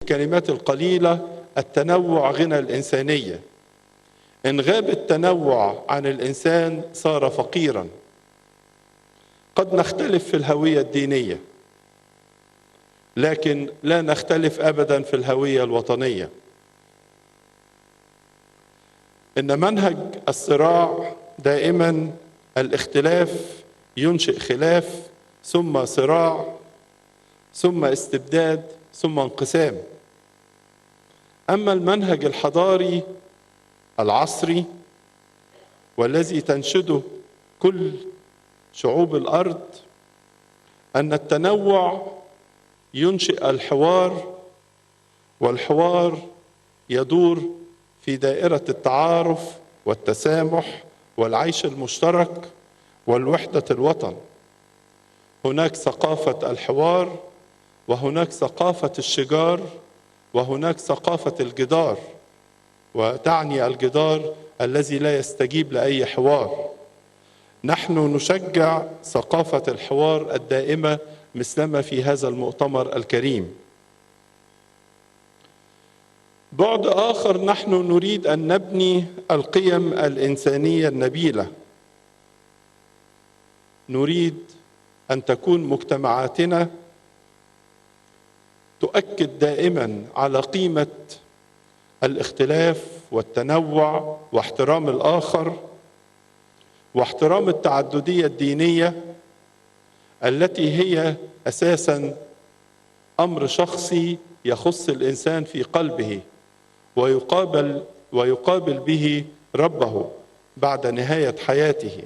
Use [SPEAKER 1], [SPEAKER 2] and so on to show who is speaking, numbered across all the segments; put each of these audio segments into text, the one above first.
[SPEAKER 1] الكلمات القليلة: التنوع غنى الإنسانية. إن غاب التنوع عن الإنسان صار فقيرا. قد نختلف في الهوية الدينية، لكن لا نختلف أبدا في الهوية الوطنية. إن منهج الصراع دائما الاختلاف ينشئ خلاف، ثم صراع، ثم استبداد، ثم انقسام. أما المنهج الحضاري العصري والذي تنشده كل شعوب الأرض أن التنوع ينشئ الحوار، والحوار يدور في دائرة التعارف والتسامح والعيش المشترك والوحدة الوطن. هناك ثقافة الحوار، وهناك ثقافة الشجار، وهناك ثقافة الجدار، وتعني الجدار الذي لا يستجيب لأي حوار. نحن نشجع ثقافة الحوار الدائمة مثلما في هذا المؤتمر الكريم. بعد آخر، نحن نريد أن نبني القيم الإنسانية النبيلة. نريد أن تكون مجتمعاتنا تؤكد دائما على قيمة الاختلاف والتنوع واحترام الآخر واحترام التعددية الدينية التي هي أساسا أمر شخصي يخص الإنسان في قلبه، ويقابل به ربه بعد نهاية حياته.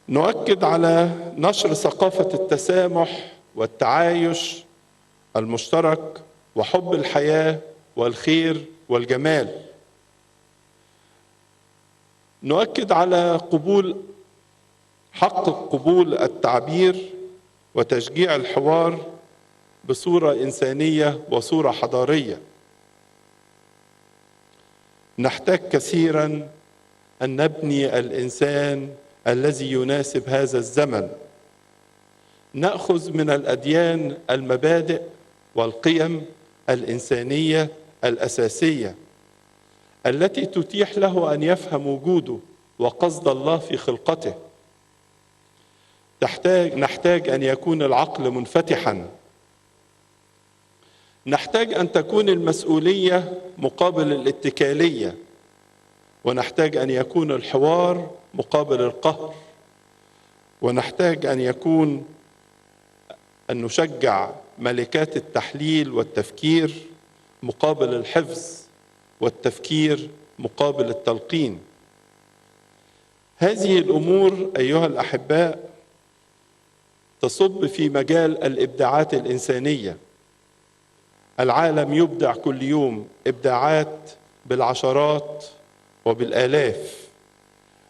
[SPEAKER 1] نؤكد على نشر ثقافة التسامح والتعايش المشترك وحب الحياة والخير والجمال. نؤكد على حق قبول التعبير وتشجيع الحوار بصورة إنسانية وصورة حضارية. نحتاج كثيرا أن نبني الإنسان الذي يناسب هذا الزمن. نأخذ من الأديان المبادئ والقيم الإنسانية الأساسية التي تتيح له أن يفهم وجوده وقصد الله في خلقته. نحتاج أن يكون العقل منفتحا. نحتاج أن تكون المسؤولية مقابل الاتكالية، ونحتاج أن يكون الحوار مقابل القهر، ونحتاج أن نشجع ملكات التحليل والتفكير مقابل الحفظ، والتفكير مقابل التلقين. هذه الأمور أيها الأحباء تصب في مجال الإبداعات الإنسانية. العالم يبدع كل يوم إبداعات بالعشرات وبالآلاف،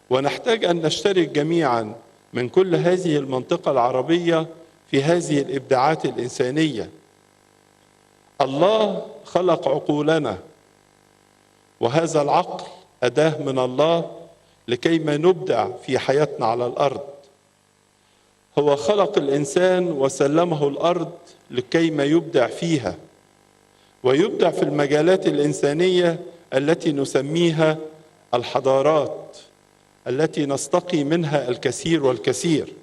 [SPEAKER 1] ونحتاج أن نشترك جميعا من كل هذه المنطقة العربية في هذه الإبداعات الإنسانية. الله خلق عقولنا، وهذا العقل أداة من الله لكيما نبدع في حياتنا على الأرض. هو خلق الإنسان وسلمه الأرض لكيما يبدع فيها، ويبدع في المجالات الإنسانية التي نسميها الحضارات، التي نستقي منها الكثير والكثير.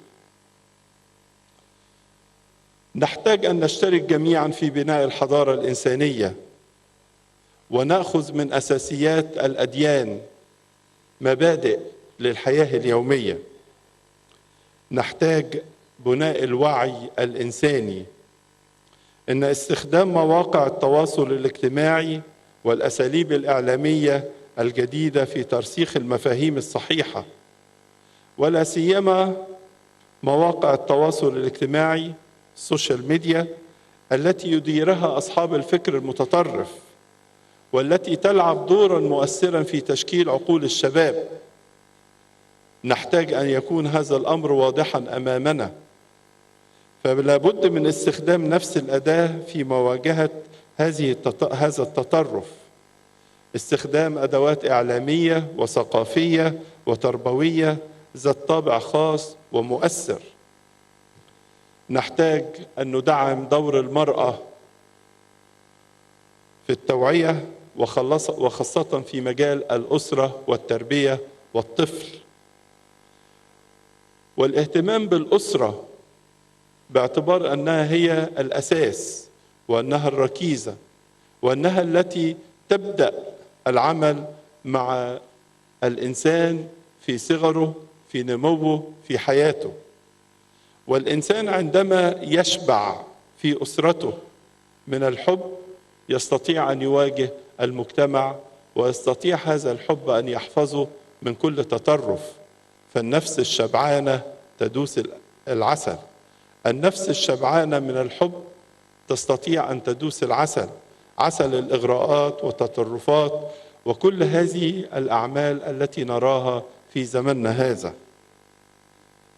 [SPEAKER 1] نحتاج أن نشترك جميعا في بناء الحضارة الإنسانية، ونأخذ من أساسيات الأديان مبادئ للحياة اليومية. نحتاج بناء الوعي الإنساني. إن استخدام مواقع التواصل الاجتماعي والأساليب الإعلامية الجديدة في ترسيخ المفاهيم الصحيحة، ولا سيما مواقع التواصل الاجتماعي السوشيال ميديا التي يديرها أصحاب الفكر المتطرف، والتي تلعب دورا مؤثرا في تشكيل عقول الشباب. نحتاج أن يكون هذا الأمر واضحا أمامنا، فلا بد من استخدام نفس الأداة في مواجهة هذا التطرف. استخدام أدوات إعلامية وثقافية وتربوية ذات طابع خاص ومؤثر. نحتاج أن ندعم دور المرأة في التوعية وخاصة في مجال الأسرة والتربية والطفل، والاهتمام بالأسرة باعتبار أنها هي الأساس وأنها الركيزة وأنها التي تبدأ العمل مع الإنسان في صغره، في نموه، في حياته. والإنسان عندما يشبع في أسرته من الحب يستطيع أن يواجه المجتمع، ويستطيع هذا الحب أن يحفظه من كل تطرف. فالنفس الشبعانة تدوس العسل. النفس الشبعانة من الحب تستطيع أن تدوس العسل، عسل الإغراءات والتطرفات وكل هذه الأعمال التي نراها في زمننا هذا.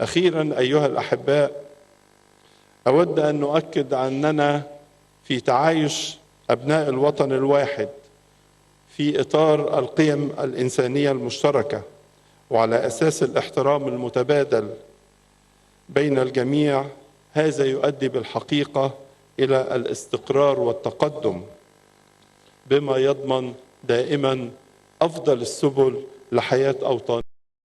[SPEAKER 1] أخيرا أيها الأحباء، أود أن نؤكد أننا في تعايش أبناء الوطن الواحد في إطار القيم الإنسانية المشتركة وعلى أساس الاحترام المتبادل بين الجميع. هذا يؤدي بالحقيقة إلى الاستقرار والتقدم، بما يضمن دائما أفضل السبل لحياة أوطان.